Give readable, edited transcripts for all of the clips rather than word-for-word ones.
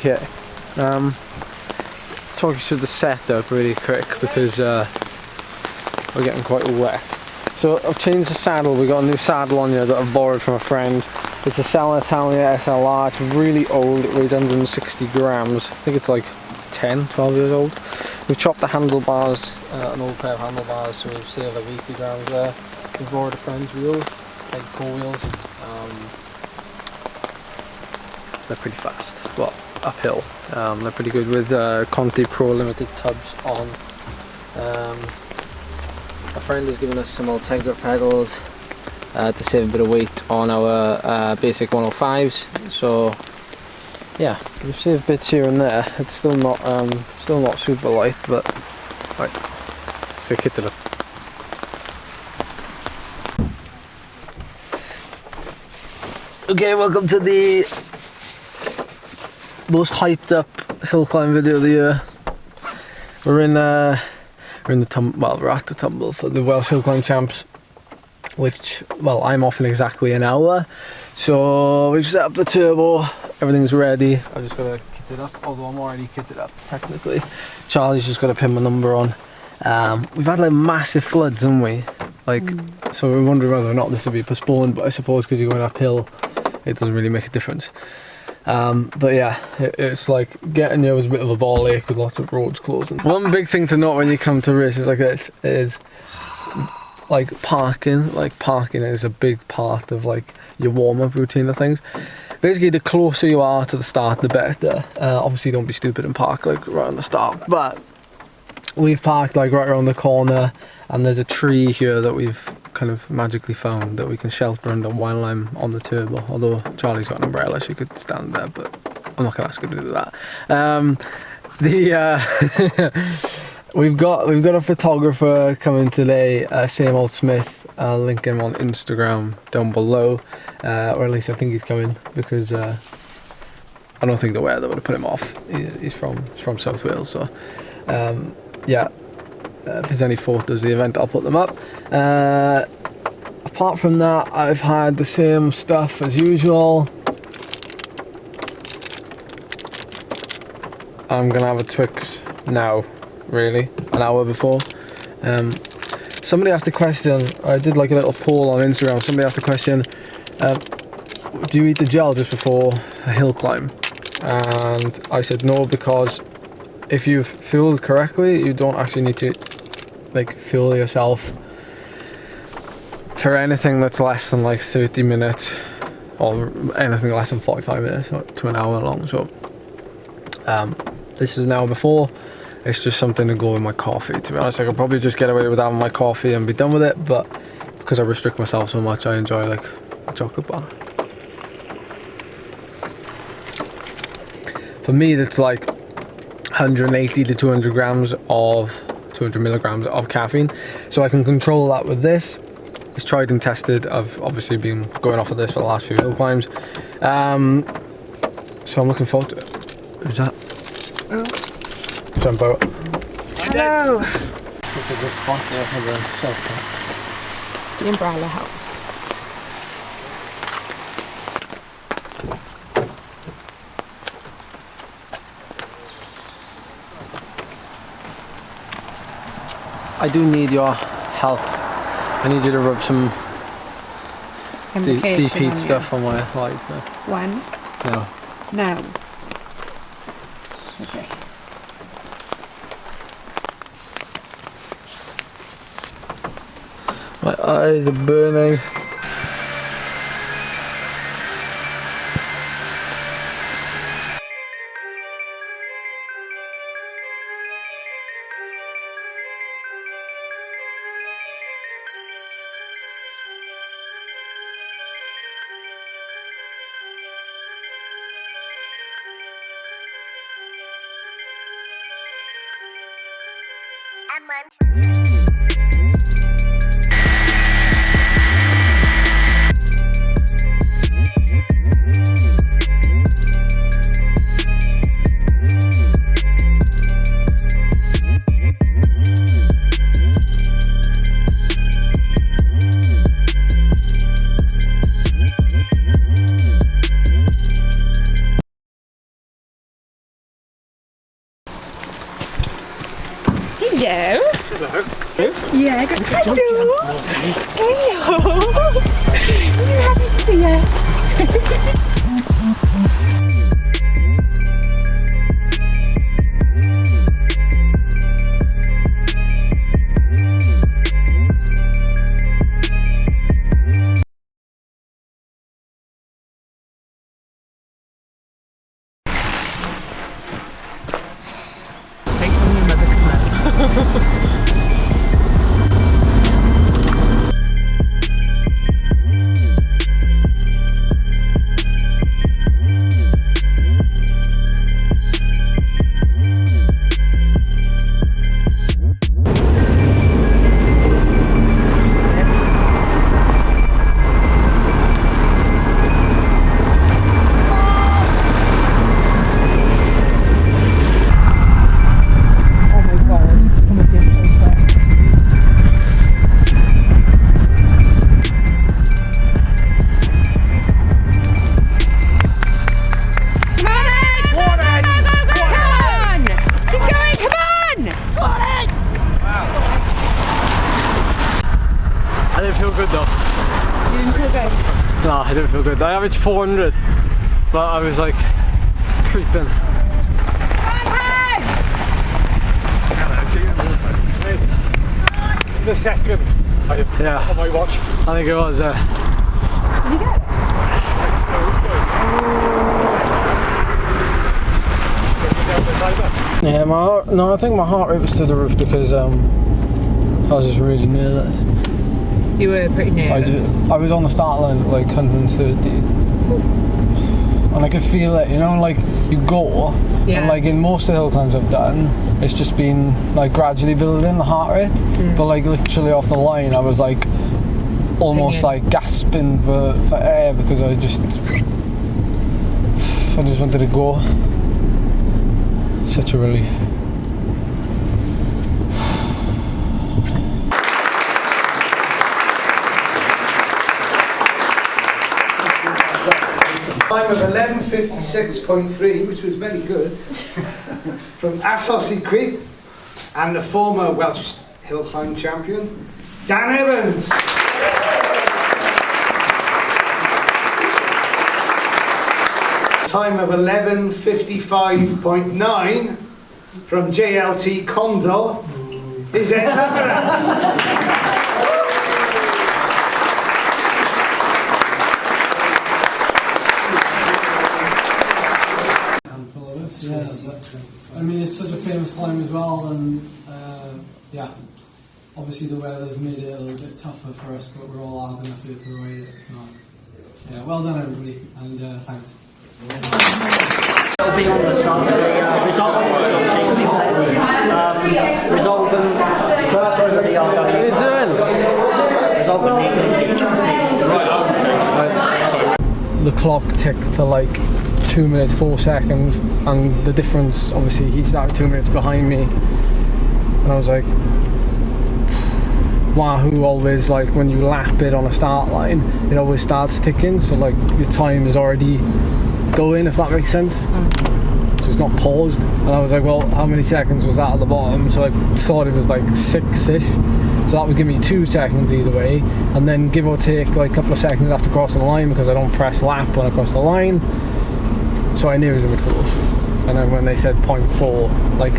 Okay, talk you through the setup really quick because we're getting quite wet. So I've changed the saddle. We got a new saddle on here that I've borrowed from a friend. It's a Sella Italia SLR. It's really old. It weighs 160 grams. I think it's like 10, 12 years old. We've chopped the handlebars, an old pair of handlebars, so we've saved like 80 grams there. We've borrowed a friend's wheels, like core wheels. They're pretty fast, well, uphill. They're pretty good with Conti Pro Limited tubs on. A friend has given us some Ultegra pedals to save a bit of weight on our basic 105s. So yeah, we've saved bits here and there. It's still not super light, but right, let's get kitted up. Okay, welcome to the most hyped up hill climb video of the year. We're at the Tumble for the Welsh hill climb champs, which, well, I'm off in exactly an hour. So we've set up the turbo, everything's ready. I've just got to kit it up, although I'm already kitted up technically. Charlie's just got to pin my number on. We've had like massive floods, haven't we? So we're wondering whether or not this will be postponed, but I suppose because you're going uphill, it doesn't really make a difference. But yeah, it's like getting there was a bit of a ball ache with lots of roads closing. One big thing to note when you come to races like this is like parking. Like parking is a big part of like your warm-up routine of things. Basically, the closer you are to the start, the better. Obviously, don't be stupid and park like right on the start. But we've parked like right around the corner, and there's a tree here that we've kind of magically found that we can shelter under while I'm on the turbo. Although Charlie's got an umbrella, she could stand there, but I'm not gonna ask her to do that. We've got a photographer coming today, Same Old Smith. I'll link him on Instagram down below, or at least I think he's coming because I don't think the weather would have put him off. He's from South Wales, so yeah. If there's any photos of the event, I'll put them up. Apart from that, I've had the same stuff as usual. I'm gonna have a Twix now, really, an hour before. Somebody asked a question, I did like a little poll on Instagram, somebody asked the question, do you eat the gel just before a hill climb? And I said no, because if you've fueled correctly, you don't actually need to like fuel yourself for anything that's less than like 30 minutes or anything less than 45 minutes to an hour long. So this is an hour before. It's just something to go with my coffee. To be honest, I could probably just get away with having my coffee and be done with it, but because I restrict myself so much, I enjoy like a chocolate bar. For me, that's like 180 to 200 milligrams of caffeine, so I can control that with this. It's tried and tested. I've obviously been going off of this for the last few hill climbs, so I'm looking forward to it. Who's that? Oh. Jump out. Hello. It's a good spot there for the shelter. The umbrella helps. I do need your help. I need you to rub some deep heat stuff on my light. When? No. Now. Okay. My eyes are burning. Hello. Hello. Yeah, good. Hello. Hello. Are you happy to see us? Say something about the command. I didn't feel good though. You didn't feel good? No, I didn't feel good. I averaged 400, but I was like creeping. The second. Yeah. On my watch. I think it was. Did you get it? Yeah, no, I think my heart rate was through the roof because I was just really nervous. You were pretty nervous. I was on the start line at like 130. And I could feel it, you know, like you go, and like in most of the hill climbs I've done, it's just been like gradually building the heart rate. But like literally off the line, I was like almost like gasping for air because I just wanted to go. Such a relief. Time of 11:56.3, which was very good, from Assosi Creek and the former Welsh hill climb champion, Dan Evans. Time of 11:55.9 from JLT Condor is Ed Laverack. Yeah, I mean it's such a famous climb as well, and yeah, obviously the weather's made it a little bit tougher for us, but we're all hard enough here to ride it. So yeah, well done everybody, and thanks. It'll be on the start of the resolve and purposely are going. What are you doing? The clock ticked to like 2 minutes 4 seconds, and the difference, obviously he started 2 minutes behind me, and I was like, Wahoo always, like when you lap it on a start line, it always starts ticking, so like your time is already going, if that makes sense. So it's not paused, and I was like, well, how many seconds was that at the bottom? So I thought it was like 6-ish, so that would give me 2 seconds either way, and then give or take like a couple of seconds after crossing the line, because I don't press lap when I cross the line. So I knew it was going to be close. And then when they said 0.4, like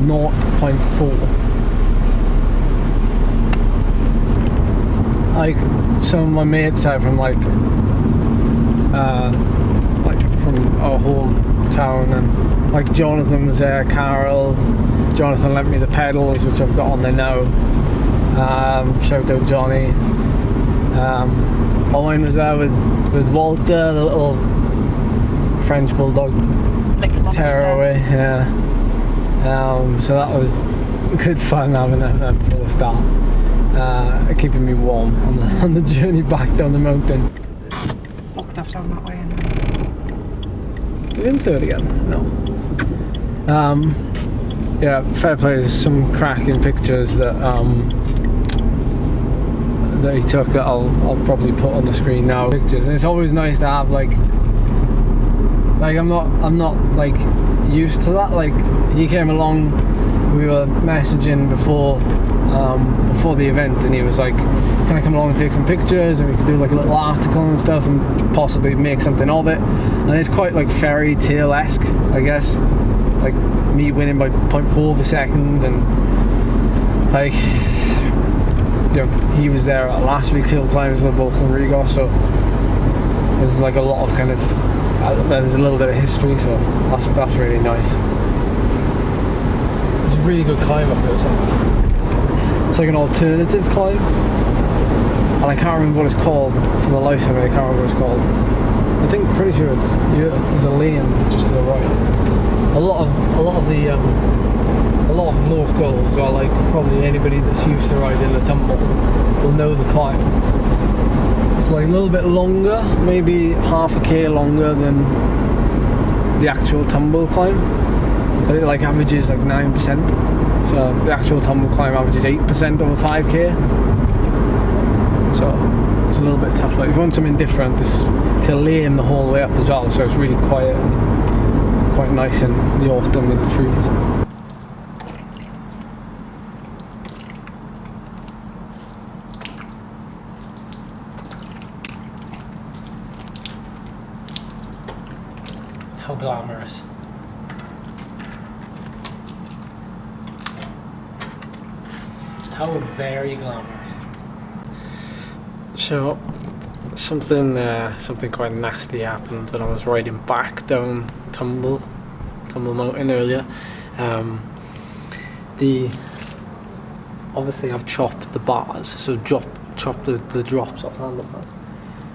0.4, like some of my mates out from like from our hometown, and like Jonathan was there, Carol, Jonathan lent me the pedals, which I've got on there now. Shout out Johnny. Owen was there with Walter, the little French bulldog tearaway, yeah. So that was good fun having that before the start, keeping me warm on the journey back down the mountain. Locked off down that way. You didn't do it again? No. Yeah, fair play. There's some cracking pictures that that he took that I'll probably put on the screen now. Pictures, and it's always nice to have like I'm not like used to that. Like he came along we were messaging before the event, and he was like, can I come along and take some pictures, and we could do like a little article and stuff and possibly make something of it. And it's quite like fairy tale-esque, I guess, like me winning by 0.4 of a second, and like, you know, he was there at last week's hill climbs, they're both in Rigo, so there's like a lot of kind of there's a little bit of history, so that's really nice. It's a really good climb up here, isn't it? It's like an alternative climb, and I can't remember what it's called for the life of me. I can't remember what it's called. I think pretty sure there's a lane just to the right. A lot of locals, or like probably anybody that's used to riding the Tumble, will know the climb. It's like a little bit longer, maybe half a k longer than the actual Tumble climb, but it like averages like 9%. So the actual Tumble climb averages 8% over 5k. So it's a little bit tougher. If you want something different, it's a lane the whole way up as well, so it's really quiet and quite nice in the autumn with the trees. How glamorous. How very glamorous. So something quite nasty happened when I was riding back down Tumble Mountain earlier. Obviously I've chopped the bars, so chopped the drops off the handlebars,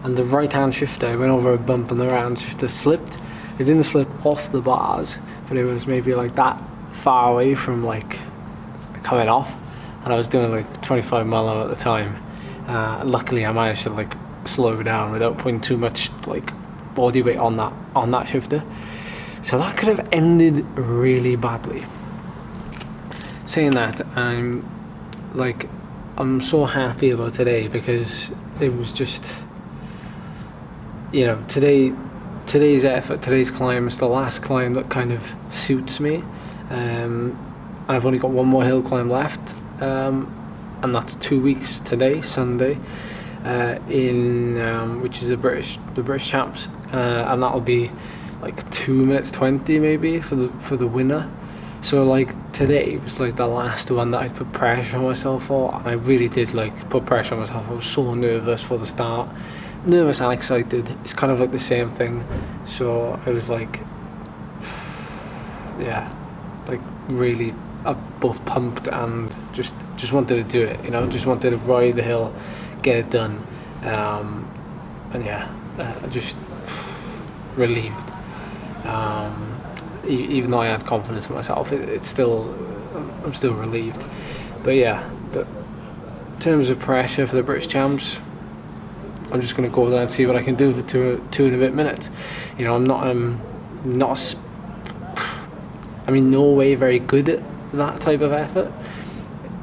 and the right hand shifter, I went over a bump and the right hand shifter slipped. It didn't slip off the bars, but it was maybe like that far away from like coming off, and I was doing like 25 mile an hour at the time. Luckily I managed to like slow down without putting too much like body weight on that shifter, so that could have ended really badly. Saying that, I'm so happy about today, because it was just, you know, today's effort, today's climb is the last climb that kind of suits me, and I've only got one more hill climb left, and that's 2 weeks today, Sunday, which is the British Champs, and that'll be like 2 minutes 20 maybe for the winner. So like today was like the last one that I put pressure on myself for, and I really did like put pressure on myself. I was so nervous for the start, nervous and excited. It's kind of like the same thing. So I was like, yeah, like really both pumped and just wanted to do it, you know, just wanted to ride the hill, get it done, and yeah, just relieved. Even though I had confidence in myself, I'm still relieved. But yeah, in terms of pressure for the British Champs, I'm just going to go there and see what I can do for two and a bit minutes. You know, I'm no way very good at that type of effort.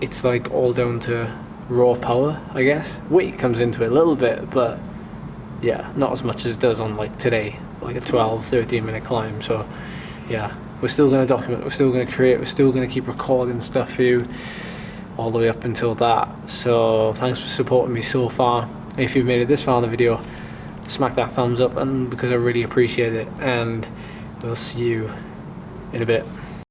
It's like all down to raw power, I guess. Weight comes into it a little bit, but yeah, not as much as it does on like today, like a 12-13 minute climb. So yeah, we're still going to document, we're still going to create, we're still going to keep recording stuff for you all the way up until that. So thanks for supporting me so far. If you've made it this far in the video, smack that thumbs up, and because I really appreciate it, and we'll see you in a bit.